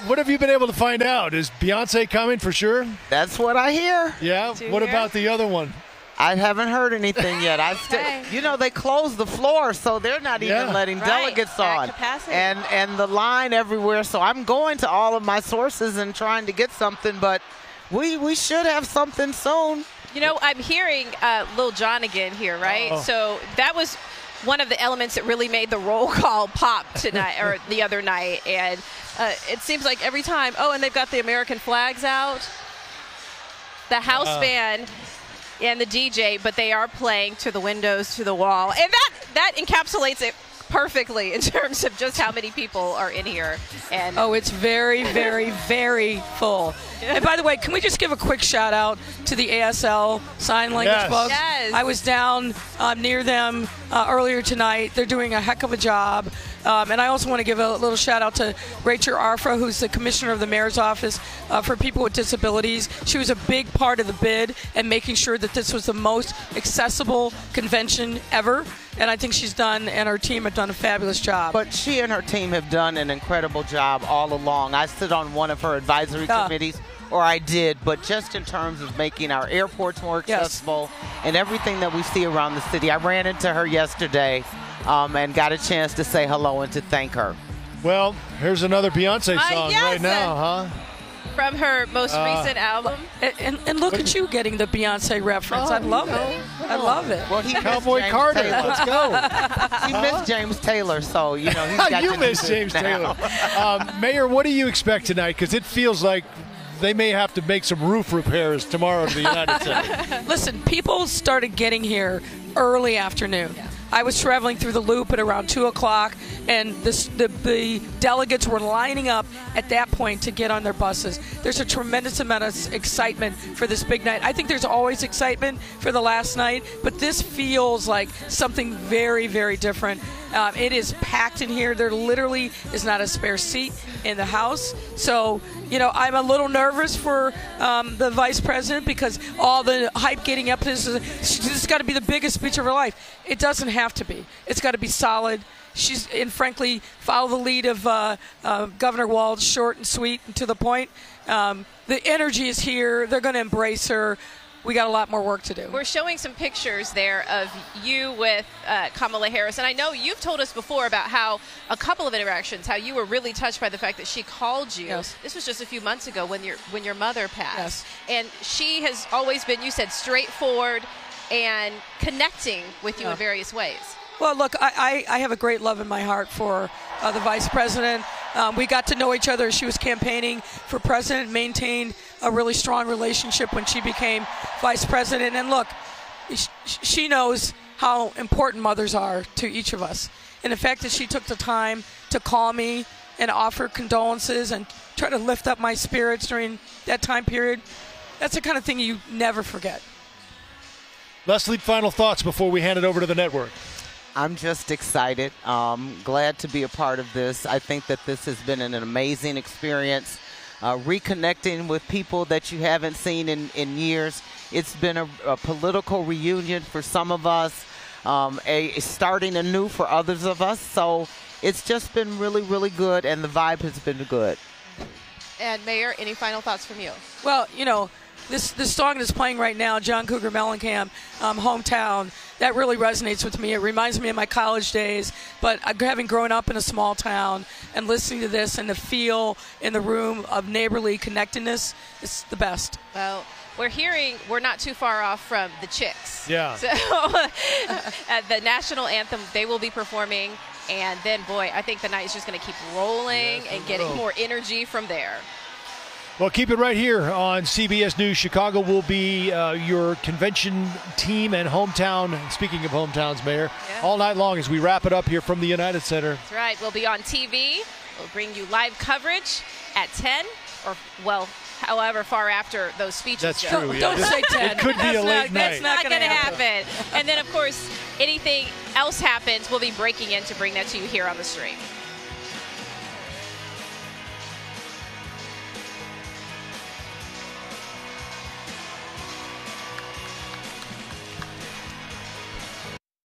what have you been able to find out? Is Beyonce coming for sure? That's what I hear. Yeah. What about the other one? I haven't heard anything yet. You know, they closed the floor, so they're not even letting delegates on. And the line everywhere. So I'm going to all of my sources and trying to get something, but we should have something soon. You know, I'm hearing Lil Jon again here, right? Oh. So that was one of the elements that really made the roll call pop tonight or the other night. And it seems like every time, and they've got the American flags out, the house band and the DJ, but they are playing To the Windows, To the Wall. And that encapsulates it perfectly in terms of just how many people are in here. And it's very, very, very full. And by the way, can we just give a quick shout out to the ASL sign language folks? Yes. I was down near them earlier tonight. They're doing a heck of a job. And I also want to give a little shout out to Rachel Arfra, who's the commissioner of the mayor's office for people with disabilities. She was a big part of the bid and making sure that this was the most accessible convention ever. And I think she's done, and her team have done a fabulous job. But she and her team have done an incredible job all along. I sit on one of her advisory committees, or I did, but just in terms of making our airports more accessible and everything that we see around the city. I ran into her yesterday and got a chance to say hello and to thank her. Well, here's another Beyonce song right now, huh? From her most recent album. And look at you getting the Beyonce reference. I love it. I love it. Well, he Cowboy Carter, let's go. He missed James Taylor, so, he's got You to missed do James this now. Taylor. Mayor, what do you expect tonight? Because it feels like they may have to make some roof repairs tomorrow to the United Center. Listen, people started getting here early afternoon. I was traveling through the Loop at around 2 o'clock, and the delegates were lining up at that point to get on their buses. There's a tremendous amount of excitement for this big night. I think there's always excitement for the last night, but this feels like something very, very different. It is packed in here. There literally is not a spare seat in the House. So, I'm a little nervous for the Vice President because all the hype getting up to this has got to be the biggest speech of her life. It doesn't have to be. It's got to be solid. And frankly, follow the lead of Governor Walz, short and sweet and to the point. The energy is here. They're going to embrace her. We got a lot more work to do. We're showing some pictures there of you with Kamala Harris. And I know you've told us before about how a couple of interactions, how you were really touched by the fact that she called you. Yes. This was just a few months ago when your mother passed. Yes. And she has always been, you said, straightforward and connecting with you in various ways. Well, look, I have a great love in my heart for the Vice President. We got to know each other as she was campaigning for president, maintained a really strong relationship when she became Vice President. And look, she knows how important mothers are to each of us. And the fact that she took the time to call me and offer condolences and try to lift up my spirits during that time period, that's the kind of thing you never forget. Leslie, final thoughts before we hand it over to the network. I'm just excited. Glad to be a part of this. I think that this has been an amazing experience. Reconnecting with people that you haven't seen in years. It's been a political reunion for some of us, starting anew for others of us. So it's just been really, really good, and the vibe has been good. And Mayor, any final thoughts from you? Well, this song that's playing right now, John Cougar Mellencamp, Hometown, that really resonates with me. It reminds me of my college days, but having grown up in a small town and listening to this and the feel in the room of neighborly connectedness, it's the best. Well, we're not too far off from the Chicks. Yeah. So the national anthem, they will be performing, and then, boy, I think the night is just going to keep rolling and getting more energy from there. Well, keep it right here on CBS News Chicago. Will be your convention team and hometown, speaking of hometowns, Mayor, all night long as we wrap it up here from the United Center. That's right. We'll be on TV. We'll bring you live coverage at 10 or, well, however far after those speeches That's go. true. Don't say 10. It could be a late night. That's not going to happen. And then, of course, anything else happens, we'll be breaking in to bring that to you here on the stream.